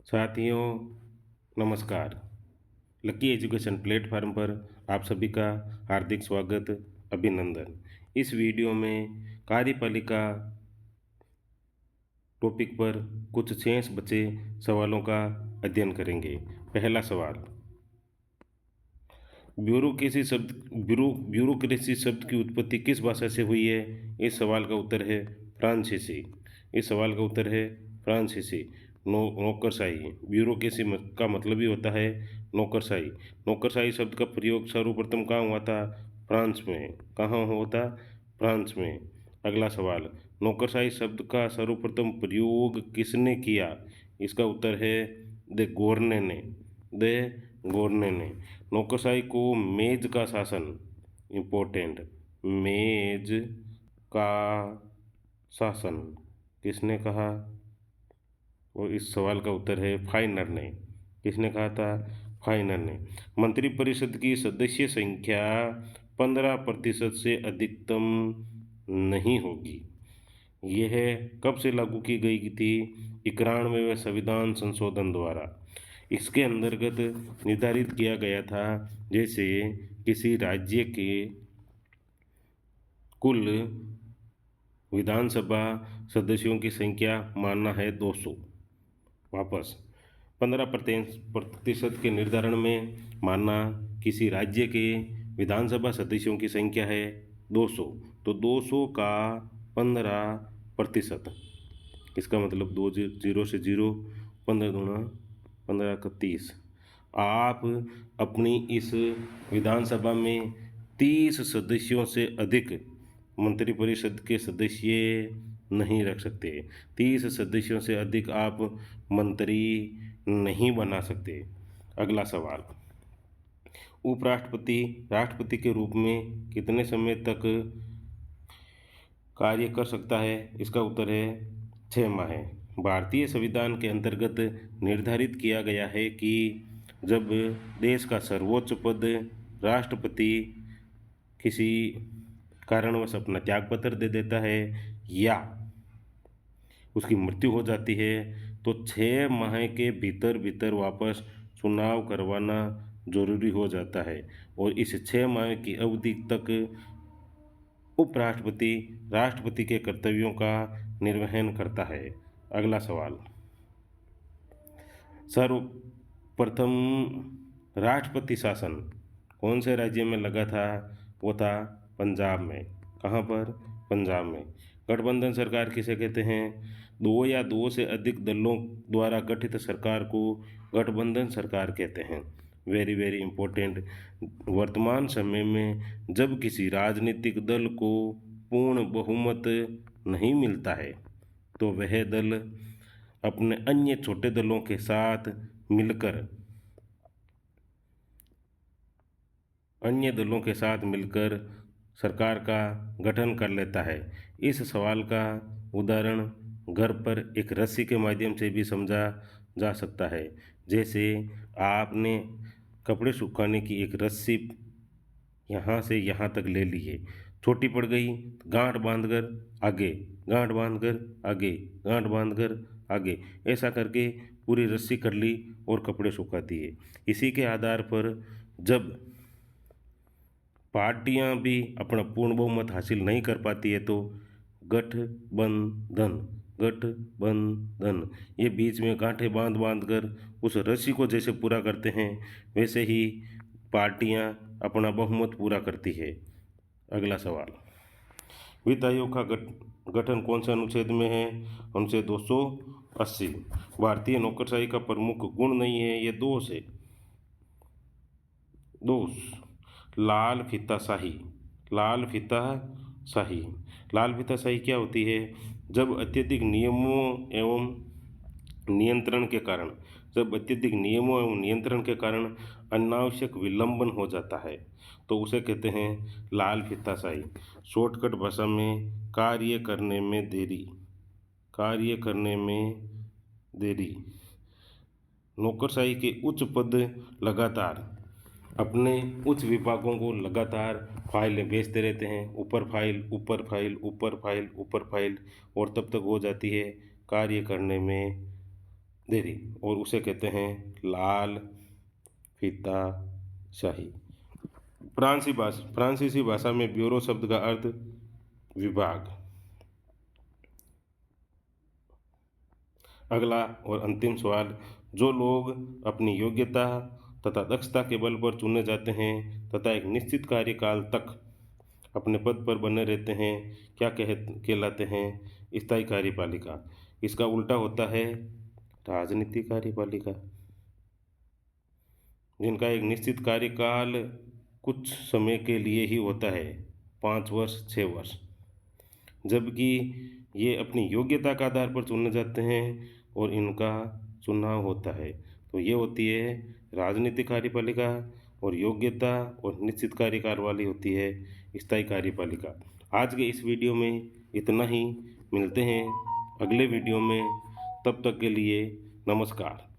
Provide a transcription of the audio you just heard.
साथियों, नमस्कार। Lucky education platform पर आप सभी का हार्दिक स्वागत, अभिनंदन। इस वीडियो में कार्यपालिका टॉपिक पर कुछ शेष बचे सवालों का अध्ययन करेंगे। पहला सवाल, ब्यूरोक्रेसी शब्द की उत्पत्ति किस भाषा से हुई है? इस सवाल का उत्तर है फ्रांसीसी। इस सवाल का उत्तर है फ्रांसीसी। नौकरशाही। ब्यूरोक्रेसी का मतलब ही होता है नौकरशाही। नौकरशाही शब्द का प्रयोग सर्वप्रथम कहाँ हुआ था? फ्रांस में। कहाँ हुआ था? फ्रांस में। अगला सवाल, नौकरशाही शब्द का सर्वप्रथम प्रयोग किसने किया? इसका उत्तर है द गोरने ने। द गोरने ने। नौकरशाही को मेज का शासन, इम्पोर्टेंट, मेज का शासन किसने कहा? और इस सवाल का उत्तर है फाइनर ने। किसने कहा था? फाइनर ने। मंत्रिपरिषद की सदस्य संख्या 15% से अधिकतम नहीं होगी। यह कब से लागू की गई थी? 91वें संविधान संशोधन द्वारा। इसके अंतर्गत निर्धारित किया गया था, जैसे किसी राज्य के कुल विधानसभा सदस्यों की संख्या मानना है 200। वापस 15% के निर्धारण में मानना किसी राज्य के विधानसभा सदस्यों की संख्या है 200, तो 200 का 15%। इसका मतलब 2 जीरो से जीरो, 15 दूना 15 का 30। आप अपनी इस विधानसभा में 30 सदस्यों से अधिक मंत्रिपरिषद के सदस्य नहीं रख सकते। 30 सदस्यों से अधिक आप मंत्री नहीं बना सकते। अगला सवाल, उपराष्ट्रपति राष्ट्रपति के रूप में कितने समय तक कार्य कर सकता है? इसका उत्तर है 6 माह। भारतीय संविधान के अंतर्गत निर्धारित किया गया है कि जब देश का सर्वोच्च पद राष्ट्रपति किसी कारणवश अपना त्यागपत्र दे देता है या उसकी मृत्यु हो जाती है, तो 6 माह के भीतर भीतर वापस चुनाव करवाना जरूरी हो जाता है और इस 6 माह की अवधि तक उपराष्ट्रपति राष्ट्रपति के कर्तव्यों का निर्वहन करता है। अगला सवाल, सर्वप्रथम राष्ट्रपति शासन कौन से राज्य में लगा था? वो था पंजाब में। कहाँ पर? पंजाब में। गठबंधन सरकार किसे कहते हैं? दो या दो से अधिक दलों द्वारा गठित सरकार को गठबंधन सरकार कहते हैं। Very very important. वर्तमान समय में जब किसी राजनीतिक दल को पूर्ण बहुमत नहीं मिलता है, तो वह दल अपने अन्य छोटे दलों के साथ मिलकर सरकार का गठन कर लेता है। इस सवाल का उदाहरण घर पर एक रस्सी के माध्यम से भी समझा जा सकता है। जैसे आपने कपड़े सुखाने की एक रस्सी यहाँ से यहाँ तक ले ली है, छोटी पड़ गई, गांठ बांधकर आगे, गांठ बांधकर आगे, गांठ बांधकर आगे, ऐसा करके पूरी रस्सी कर ली और कपड़े सुखा दिए। इसी के आधार पर जब पार्टियां भी अपना पूर्ण बहुमत हासिल नहीं कर पाती है, तो गठबंधन गठबंधन ये बीच में गांठें बांध बांध कर उस रस्सी को जैसे पूरा करते हैं, वैसे ही पार्टियां अपना बहुमत पूरा करती है। अगला सवाल, वित्त आयोग का गठन कौन से अनुच्छेद में है? अनुच्छेद 280। भारतीय नौकरशाही का प्रमुख गुण नहीं है, ये दोष है। दोष, लाल फीताशाही। लाल फीताशाही। लाल फीताशाही क्या होती है? जब अत्यधिक नियमों एवं नियंत्रण के कारण अनावश्यक विलंबन हो जाता है, तो उसे कहते हैं लाल फीताशाही। शॉर्टकट भाषा में कार्य करने में देरी। नौकरशाही के उच्च पद लगातार अपने उच्च विभागों को लगातार फाइलें भेजते रहते हैं, ऊपर फाइल ऊपर फाइल ऊपर फाइल ऊपर फाइल, और तब तक हो जाती है कार्य करने में देरी, और उसे कहते हैं लाल फीता शाही। फ्रांसीसी भाषा में ब्यूरो शब्द का अर्थ विभाग। अगला और अंतिम सवाल, जो लोग अपनी योग्यता तथा दक्षता के बल पर चुने जाते हैं तथा एक निश्चित कार्यकाल तक अपने पद पर बने रहते हैं, क्या कहलाते हैं? स्थायी कार्यपालिका। इसका उल्टा होता है राजनीतिक कार्यपालिका। जिनका एक निश्चित कार्यकाल कुछ समय के लिए ही होता है, 5 वर्ष 6 वर्ष, जबकि ये अपनी योग्यता के आधार पर चुने जाते हैं और इनका चुनाव होता है। तो ये होती है राजनीतिक कार्यपालिका, और योग्यता और निश्चित कार्यकाल वाली होती है स्थायी कार्यपालिका। आज के इस वीडियो में इतना ही। मिलते हैं अगले वीडियो में, तब तक के लिए नमस्कार।